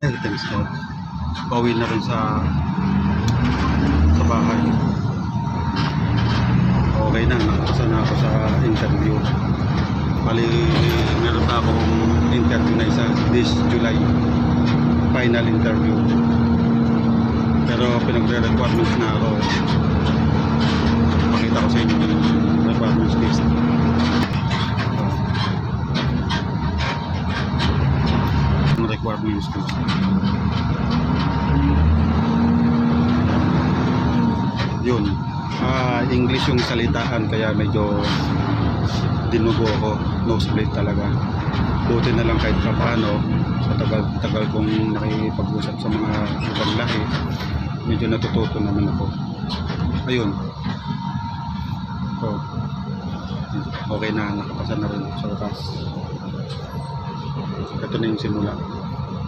Thanks God. Pauwi na rin sa bahay. Okay na, nakapasa na ako sa interview. Bali, meron na akong interview na isa this July. Final interview. Pero pinagre-requirements na ako. Pakita ko sa inyo yung requirements list. Requirements list. Yun. English yung salitaan kaya medyo dinugo ako, nosebleed talaga. Buti na lang kahit paano sa tagal kong nakipag-usap sa mga ibang lahi, medyo natututo naman ako. Ayun. So, okay na, nakapasa na rin sa wakas. Ito na yung simula.